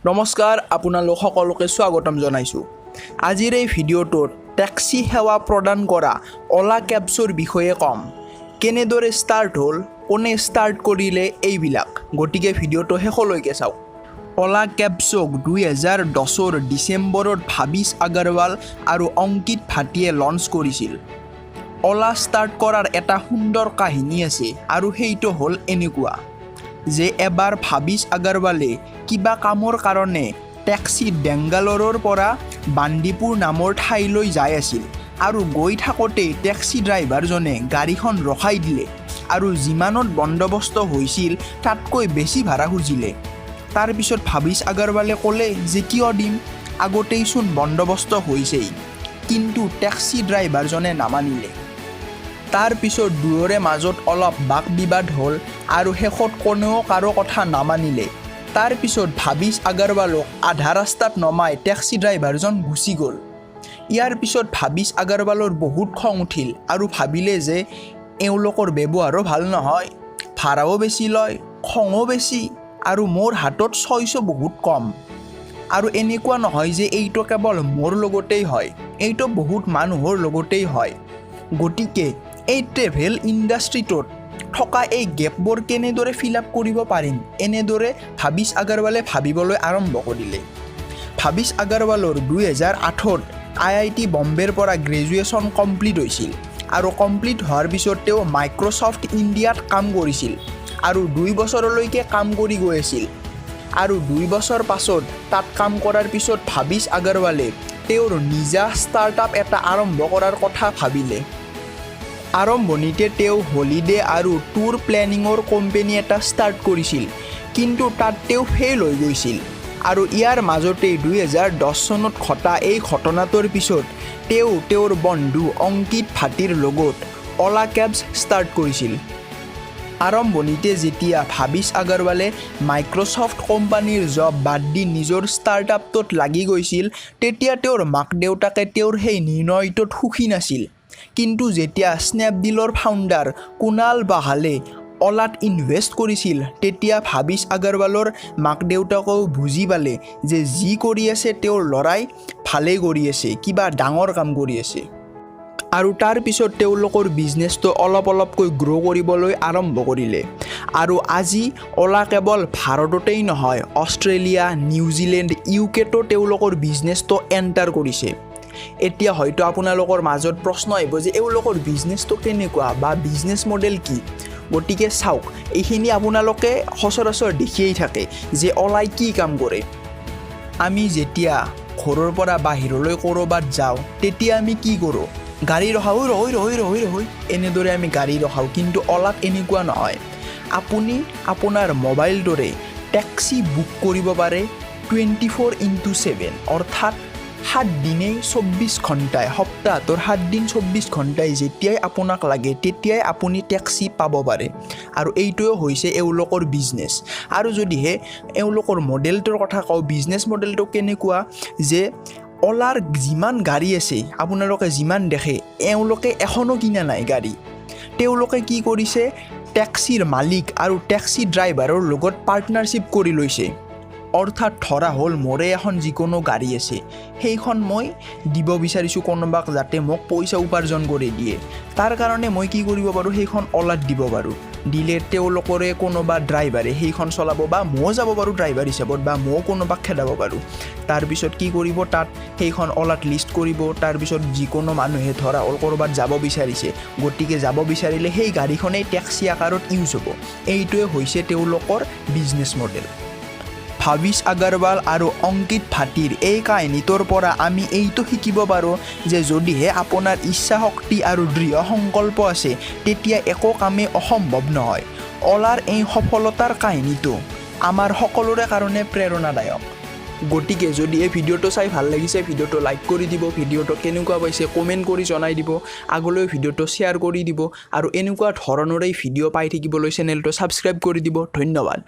নমস্কাৰ আপোনালোক সকলোকে স্বাগতম জনাইছোঁ। আজিৰ এই ভিডিঅ'টোত টেক্সি সেৱা প্ৰদান কৰা অলা কেবছৰ বিষয়ে ক'ম। কেনেদৰে ষ্টাৰ্ট হ'ল, কোনে ষ্টাৰ্ট কৰিলে এইবিলাক, গতিকে ভিডিঅ'টো শেষলৈকে চাওক। অলা কেবছক 2010 ডিচেম্বৰত ভাবিছ আগৰৱাল আৰু অংকিত ভাটিয়ে লঞ্চ কৰিছিল। অলা ষ্টাৰ্ট কৰাৰ এটা সুন্দৰ কাহিনী আছে আৰু সেইটো হ'ল এনেকুৱা যে এবাৰ ভাবিছ আগৰৱালে কিবা কামৰ কাৰণে টেক্সিত বেংগালোৰৰ পৰা বান্দিপুৰ নামৰ ঠাইলৈ যাই আছিল আৰু গৈ থাকোঁতে টেক্সি ড্ৰাইভাৰজনে গাড়ীখন ৰখাই দিলে আৰু যিমানত বন্দবস্ত হৈছিল তাতকৈ বেছি ভাড়া খুজিলে। তাৰপিছত ভাবিছ আগৰৱালে ক'লে যে কিয় দিম, আগতেইচোন বন্দবস্ত হৈছেই, কিন্তু টেক্সি ড্ৰাইভাৰজনে নামানিলে। তাৰপিছত দুয়োৰে মাজত অলপ বাক বিবাদ হ'ল আৰু শেষত কোনেও কাৰো কথা নামানিলে। তাৰপিছত ভাবিছ আগৰৱালক আধা ৰাস্তাত নমাই টেক্সি ড্ৰাইভাৰজন গুচি গ'ল। ইয়াৰ পিছত ভাবিছ আগৰৱালৰ বহুত খং উঠিল আৰু ভাবিলে যে এওঁলোকৰ ব্যৱহাৰো ভাল নহয়, ভাড়াও বেছি লয়, খঙো বেছি আৰু মোৰ হাতত চইচো বহুত কম। আৰু এনেকুৱা নহয় যে এইটো কেৱল মোৰ লগতেই হয়, এইটো বহুত মানুহৰ লগতেই হয়। গতিকে এই ট্ৰেভেল ইণ্ডাষ্ট্ৰিটোত থকা এই গেপবোৰ কেনেদৰে ফিল আপ কৰিব পাৰিম, এনেদৰে ভাবিছ আগৰৱালে ভাবিবলৈ আৰম্ভ কৰিলে। ভাবিছ আগৰৱালৰ 2008ত IIT বম্বেৰ পৰা গ্ৰেজুৱেশ্যন কমপ্লিট হৈছিল আৰু কমপ্লিট হোৱাৰ পিছত তেওঁ মাইক্ৰ'ছফ্ট ইণ্ডিয়াত কাম কৰিছিল আৰু 2 বছৰলৈকে কাম কৰি গৈ আছিল। আৰু 2 বছৰ পাছত তাত কাম কৰাৰ পিছত ভাবিছ আগৰৱালে তেওঁৰ নিজা ষ্টাৰ্টআপ এটা আৰম্ভ কৰাৰ কথা ভাবিলে। আৰম্ভণিতে তেওঁ হলিডে আৰু টুৰ প্লেনিঙৰ কোম্পানী এটা ষ্টাৰ্ট কৰিছিল, কিন্তু তাত তেওঁ ফেইল হৈ গৈছিল। আৰু ইয়াৰ মাজতেই 2010 চনত ঘটা এই ঘটনাটোৰ পিছত তেওঁ তেওঁৰ বন্ধু অংকিত ভাটিৰ লগত অলা কেবছ ষ্টাৰ্ট কৰিছিল। আৰম্ভণিতে যেতিয়া ভাবিছ আগৰৱালে মাইক্ৰ'ছফ্ট কোম্পানীৰ জব বাদ দি নিজৰ ষ্টাৰ্টআপটোত লাগি গৈছিল, তেতিয়া তেওঁৰ মাক দেউতাকে তেওঁৰ সেই নিৰ্ণয়টোত সুখী নাছিল। কিন্তু যেতিয়া স্নেপডিলৰ ফাউণ্ডাৰ কুণাল বাহালে অলাত ইনভেষ্ট কৰিছিল, তেতিয়া ভাবিছ আগৰৱালৰ মাক দেউতাকেও বুজি পালে যে যি কৰি আছে তেওঁৰ ল'ৰাই ভালেই কৰি আছে, কিবা ডাঙৰ কাম কৰি আছে। আৰু তাৰপিছত তেওঁলোকৰ বিজনেছটো অলপকৈ গ্ৰ' কৰিবলৈ আৰম্ভ কৰিলে। আৰু আজি অলা কেৱল ভাৰততেই নহয়, অষ্ট্ৰেলিয়া, নিউজিলেণ্ড, UKতো তেওঁলোকৰ বিজনেছটো এণ্টাৰ কৰিছে। এতিয়া হয়তো আপোনালোকৰ মাজত প্ৰশ্ন আহিব যে এওঁলোকৰ বিজনেছটো কেনেকুৱা বা বিজনেছ মডেল কি। গতিকে চাওক, এইখিনি আপোনালোকে সচৰাচৰ দেখিয়েই থাকে যে অলাই কি কাম কৰে। আমি যেতিয়া ঘৰৰ পৰা বাহিৰলৈ ক'ৰবাত যাওঁ, তেতিয়া আমি কি কৰোঁ, গাড়ী ৰখাওঁ, ৰৈ এনেদৰে আমি গাড়ী ৰখাওঁ। কিন্তু অলাত এনেকুৱা নহয়। আপুনি আপোনাৰ মোবাইলটোৰে টেক্সি বুক কৰিব পাৰে 24/7, অৰ্থাৎ 7 দিনেই 24 ঘণ্টাই, সপ্তাহটোৰ 7 দিন 24 ঘণ্টাই যেতিয়াই আপোনাক লাগে তেতিয়াই আপুনি টেক্সি পাব পাৰে। আৰু এইটোৱে হৈছে এওঁলোকৰ বিজনেছ। আৰু যদিহে এওঁলোকৰ মডেলটোৰ কথা কওঁ, বিজনেছ মডেলটো কেনেকুৱা যে অলাৰ যিমান গাড়ী আছে আপোনালোকে যিমান দেখে, এওঁলোকে এখনো কিনা নাই গাড়ী। তেওঁলোকে কি কৰিছে, টেক্সিৰ মালিক আৰু টেক্সি ড্ৰাইভাৰৰ লগত পাৰ্টনাৰশ্বিপ কৰি লৈছে। অৰ্থাৎ ধৰা হ'ল মোৰে এখন যিকোনো গাড়ী আছে, সেইখন মই দিব বিচাৰিছোঁ কোনোবাক যাতে মোক পইচা উপাৰ্জন কৰি দিয়ে। তাৰ কাৰণে মই কি কৰিব পাৰোঁ, সেইখন অলাত দিব পাৰোঁ। দিলে তেওঁলোকৰে কোনোবা ড্ৰাইভাৰে সেইখন চলাব বা ময়ো যাব পাৰোঁ ড্ৰাইভাৰ হিচাপত, বা ময়ো কোনোবাক খেদাব পাৰোঁ। তাৰপিছত কি কৰিব, তাত সেইখন অলাত লিষ্ট কৰিব। তাৰপিছত যিকোনো মানুহে ধৰা হ'ল ক'ৰবাত যাব বিচাৰিছে, গতিকে যাব বিচাৰিলে সেই গাড়ীখনেই টেক্সি আকাৰত ইউজ হ'ব। এইটোৱে হৈছে তেওঁলোকৰ বিজনেছ মডেল। ভাবিছ আগৰৱাল আৰু অংকিত ভাটিৰ এই কাহিনীটোৰ পৰা আমি এইটো শিকিব পাৰোঁ যে যদিহে আপোনাৰ ইচ্ছা শক্তি আৰু দৃঢ় সংকল্প আছে, তেতিয়া একো কামেই অসম্ভৱ নহয়। অলাৰ এই সফলতাৰ কাহিনীটো আমাৰ সকলোৰে কাৰণে প্ৰেৰণাদায়ক। গতিকে যদি এই ভিডিঅ'টো চাই ভাল লাগিছে, ভিডিঅ'টো লাইক কৰি দিব, ভিডিঅ'টো কেনেকুৱা পাইছে কমেণ্ট কৰি জনাই দিব, আগলৈ ভিডিঅ'টো শ্বেয়াৰ কৰি দিব আৰু এনেকুৱা ধৰণৰেই ভিডিঅ' পাই থাকিবলৈ চেনেলটো ছাবস্ক্ৰাইব কৰি দিব। ধন্যবাদ।